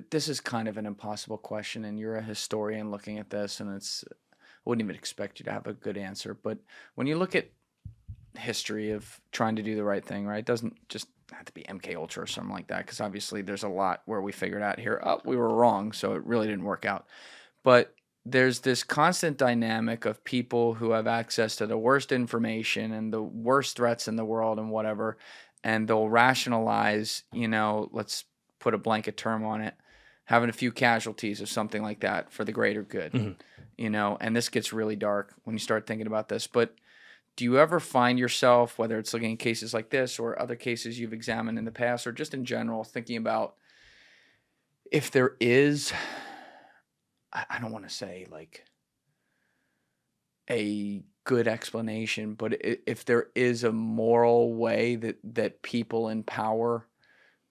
this is kind of an impossible question, and you're a historian looking at this, and I wouldn't even expect you to have a good answer. But when you look at history of trying to do the right thing, right? It doesn't just have to be MKUltra or something like that, because obviously there's a lot where we figured out here, oh, we were wrong, so it really didn't work out. But there's this constant dynamic of people who have access to the worst information and the worst threats in the world and whatever, and they'll rationalize, let's put a blanket term on it, having a few casualties or something like that for the greater good, and this gets really dark when you start thinking about this. But do you ever find yourself, whether it's looking at cases like this or other cases you've examined in the past, or just in general, thinking about if there is, I don't want to say like a good explanation, but if there is a moral way that people in power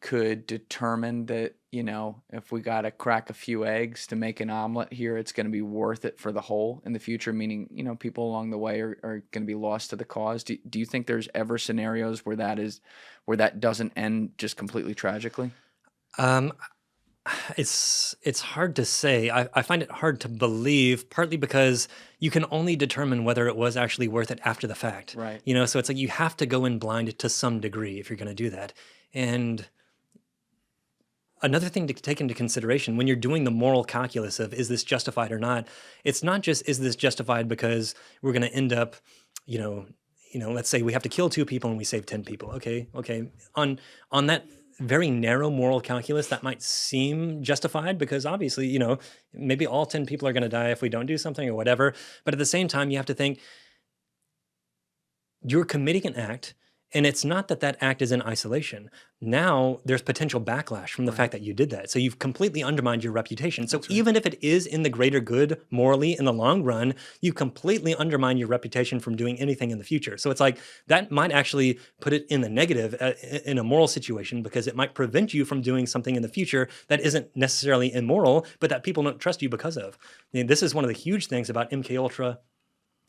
could determine that, if we got to crack a few eggs to make an omelet here, it's going to be worth it for the whole in the future, meaning, people along the way are going to be lost to the cause. Do you think there's ever scenarios where that doesn't end just completely tragically? Um, it's hard to say. I find it hard to believe, partly because you can only determine whether it was actually worth it after the fact. Right. So it's like you have to go in blind to some degree if you're going to do that. And another thing to take into consideration when you're doing the moral calculus of is this justified or not, it's not just is this justified because we're going to end up, let's say we have to kill 2 people and we save 10 people. Okay. On that very narrow moral calculus, that might seem justified because obviously, maybe all 10 people are going to die if we don't do something or whatever. But at the same time, you have to think you're committing an act. And it's not that act is in isolation. Now there's potential backlash from the fact that you did that. So you've completely undermined your reputation. So even if it is in the greater good morally in the long run, you completely undermine your reputation from doing anything in the future. So it's like that might actually put it in the negative in a moral situation, because it might prevent you from doing something in the future that isn't necessarily immoral, but that people don't trust you because of. This is one of the huge things about MKUltra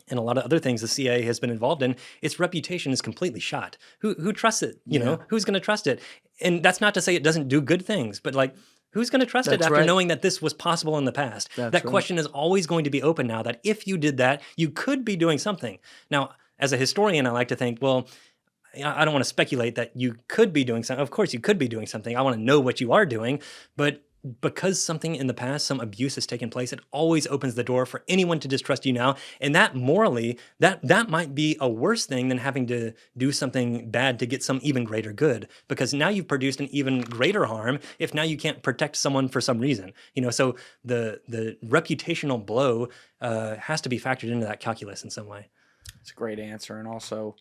and a lot of other things the CIA has been involved in. Its reputation is completely shot. Who trusts it? Who's going to trust it? And that's not to say it doesn't do good things, but like, who's going to trust it after knowing that this was possible in the past? That question is always going to be open now, that if you did that, you could be doing something. Now, as a historian, I like to think, well, I don't want to speculate that you could be doing something. Of course, you could be doing something. I want to know what you are doing, but because something in the past, some abuse has taken place, it always opens the door for anyone to distrust you now. And that morally, that might be a worse thing than having to do something bad to get some even greater good, because now you've produced an even greater harm if now you can't protect someone for some reason. So the reputational blow has to be factored into that calculus in some way. It's a great answer. And also,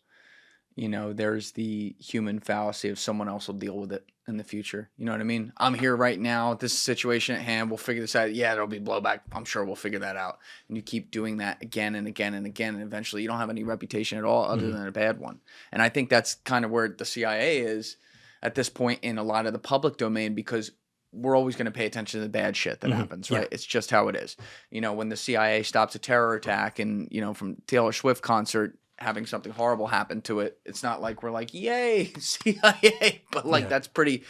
there's the human fallacy of someone else will deal with it in the future. You know what I mean? I'm here right now. This situation at hand. We'll figure this out. Yeah, there'll be blowback. I'm sure we'll figure that out. And you keep doing that again and again and again. And eventually you don't have any reputation at all other than a bad one. And I think that's kind of where the CIA is at this point in a lot of the public domain, because we're always going to pay attention to the bad shit that happens, right? Yeah. It's just how it is. When the CIA stops a terror attack and, from Taylor Swift concert, having something horrible happen to it, it's not like we're like, yay, CIA, but like that's pretty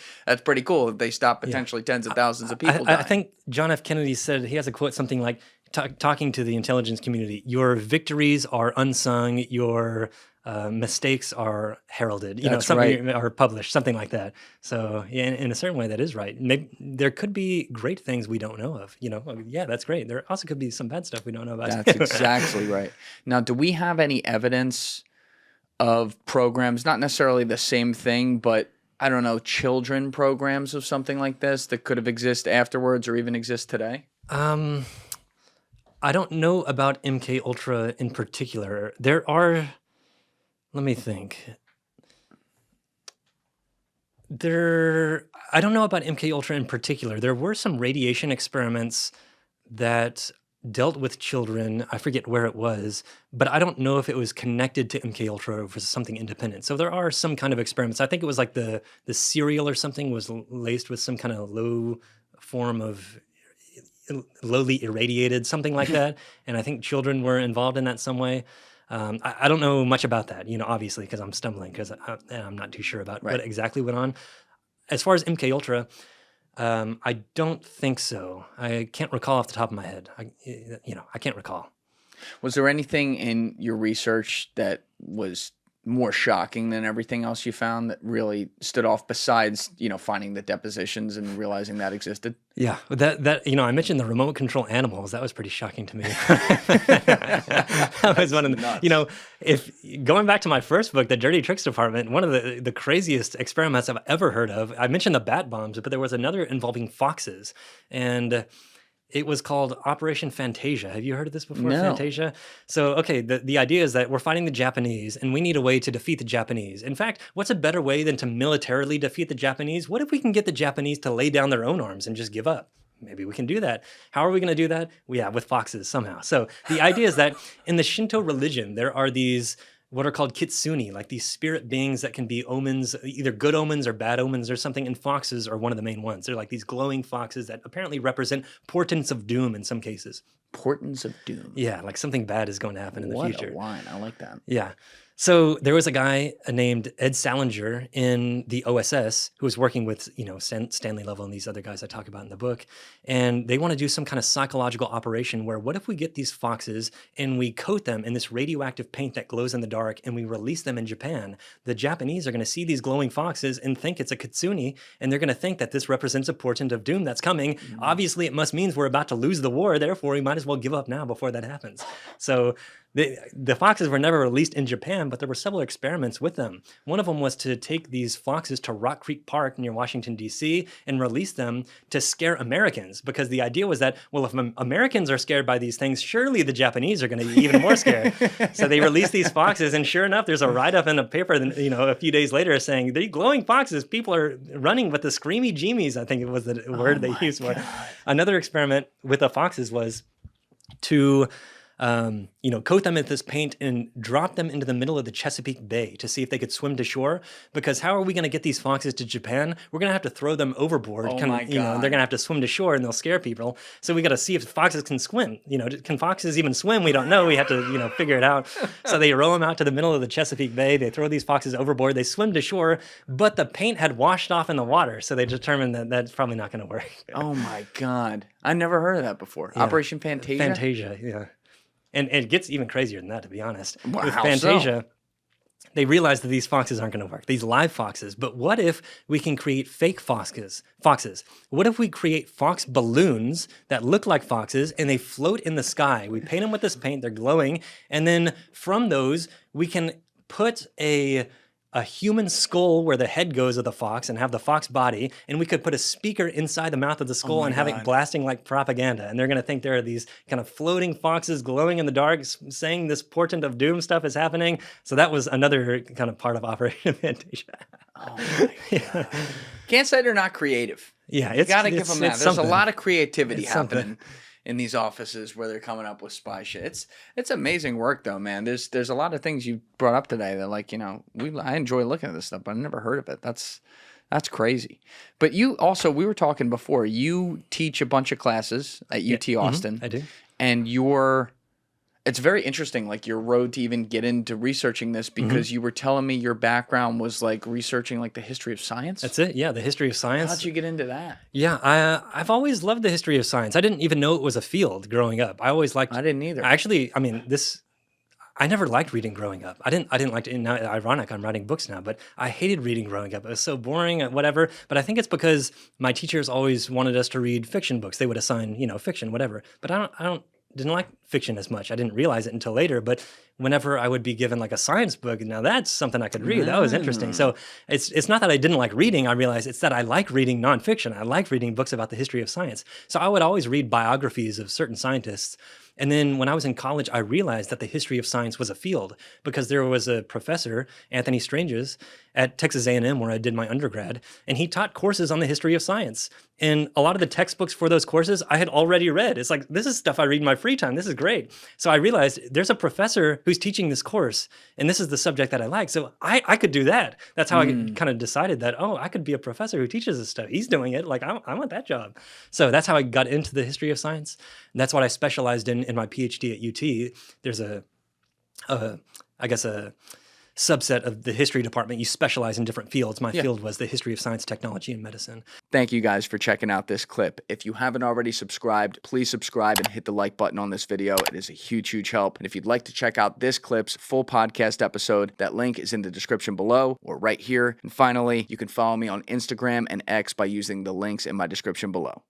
cool. They stop potentially tens of thousands of people dying. I think John F. Kennedy said, he has a quote, something like, talking to the intelligence community, your victories are unsung, your mistakes are heralded, something are published, something like that. So in a certain way, that is right. Maybe there could be great things we don't know of. Yeah, that's great. There also could be some bad stuff we don't know about. That's exactly right. Now, do we have any evidence of programs, not necessarily the same thing, but I don't know, children programs of something like this that could have existed afterwards or even exist today? I don't know about MKUltra in particular. There are. Let me think. I don't know about MKUltra in particular. There were some radiation experiments that dealt with children. I forget where it was, but I don't know if it was connected to MKUltra or was something independent. So there are some kind of experiments. I think it was like the cereal or something was laced with some kind of low form of lowly irradiated, something like that. And I think children were involved in that some way. I don't know much about that, obviously, because I'm stumbling, because I'm not too sure about what exactly went on. As far as MKUltra, I don't think so. I can't recall off the top of my head. I can't recall. Was there anything in your research that was more shocking than everything else you found that really stood off besides, finding the depositions and realizing that existed? Yeah, that I mentioned the remote control animals. That was pretty shocking to me. That was one of the, Nuts. if going back to my first book, The Dirty Tricks Department, one of the craziest experiments I've ever heard of. I mentioned the bat bombs, but there was another involving foxes, and it was called Operation Fantasia. Have you heard of this before? No. Fantasia? So, okay, the idea is that we're fighting the Japanese and we need a way to defeat the Japanese. In fact, what's a better way than to militarily defeat the Japanese? What if we can get the Japanese to lay down their own arms and just give up? Maybe we can do that. How are we going to do that? Yeah, with foxes somehow. So the idea is that in the Shinto religion, there are these what are called kitsune, like these spirit beings that can be omens, either good omens or bad omens or something, and foxes are one of the main ones. They're like these glowing foxes that apparently represent portents of doom in some cases. Portents of doom. Yeah, like something bad is going to happen in the future. What a line. I like that. Yeah. So there was a guy named Ed Salinger in the OSS who was working with, Stanley Lovell and these other guys I talk about in the book. And they want to do some kind of psychological operation where what if we get these foxes and we coat them in this radioactive paint that glows in the dark and we release them in Japan? The Japanese are going to see these glowing foxes and think it's a kitsune, and they're going to think that this represents a portent of doom that's coming. Obviously, it must mean we're about to lose the war. Therefore, we might as well give up now before that happens. So the foxes were never released in Japan, but there were several experiments with them. One of them was to take these foxes to Rock Creek Park near Washington, D.C., and release them to scare Americans, because the idea was that, well, if Americans are scared by these things, surely the Japanese are going to be even more scared. So they released these foxes, and sure enough, there's a write-up in a paper, a few days later saying, the glowing foxes, people are running with the screamy jeemies, I think it was the word they used for it. Another experiment with the foxes was to coat them in this paint and drop them into the middle of the Chesapeake Bay to see if they could swim to shore. Because how are we going to get these foxes to Japan? We're going to have to throw them overboard. Oh my God. They're going to have to swim to shore and they'll scare people. So we got to see if foxes can swim. Can foxes even swim? We don't know. We have to, figure it out. So they row them out to the middle of the Chesapeake Bay. They throw these foxes overboard. They swim to shore, but the paint had washed off in the water. So they determined that that's probably not going to work. Oh my God. I never heard of that before. Yeah. Operation Fantasia? Fantasia, yeah. And it gets even crazier than that, to be honest. Wow, With how Fantasia, they realized that these foxes aren't going to work, these live foxes. But what if we can create fake foxes? What if we create fox balloons that look like foxes and they float in the sky? We paint them with this paint, they're glowing. And then from those, we can put a human skull where the head goes of the fox and have the fox body, and we could put a speaker inside the mouth of the skull and have it blasting like propaganda. And they're going to think there are these kind of floating foxes glowing in the dark saying this portent of doom stuff is happening. So that was another kind of part of Operation Fantasia. Oh my God. Can't say they're not creative. Yeah, You got to give them that. There's a lot of creativity It's happening something. in these offices where they're coming up with spy shit. It's amazing work though, man. There's a lot of things you brought up today that I enjoy looking at this stuff, but I've never heard of it. That's crazy. But you also, we were talking before, you teach a bunch of classes at UT Austin. I do. And it's very interesting, like your road to even get into researching this, because you were telling me your background was like researching like the history of science. That's it. Yeah, the history of science. How'd you get into that? Yeah, I've always loved the history of science. I didn't even know it was a field growing up. I always liked. I didn't either. Actually, I never liked reading growing up. I didn't like to. Now, ironic, I'm writing books now, but I hated reading growing up. It was so boring, whatever. But I think it's because my teachers always wanted us to read fiction books. They would assign, fiction, whatever. But I didn't like fiction as much. I didn't realize it until later. But whenever I would be given like a science book, now that's something I could read. That was interesting. So it's not that I didn't like reading. I realized it's that I like reading nonfiction. I like reading books about the history of science. So I would always read biographies of certain scientists. And then when I was in college, I realized that the history of science was a field, because there was a professor, Anthony Stranges, at Texas A&M where I did my undergrad, and he taught courses on the history of science. And a lot of the textbooks for those courses I had already read. It's like, this is stuff I read in my free time. This is great. So I realized there's a professor who's teaching this course, and this is the subject that I like. So I could do that. That's how I kind of decided that, I could be a professor who teaches this stuff. He's doing it. Like, I want that job. So that's how I got into the history of science. And that's what I specialized in my PhD at UT. There's a subset of the history department. You specialize in different fields. My Yeah. field was the history of science, technology, and medicine. Thank you guys for checking out this clip. If you haven't already subscribed, please subscribe and hit the like button on this video. It is a huge, huge help. And if you'd like to check out this clip's full podcast episode, that link is in the description below or right here. And finally, you can follow me on Instagram and X by using the links in my description below.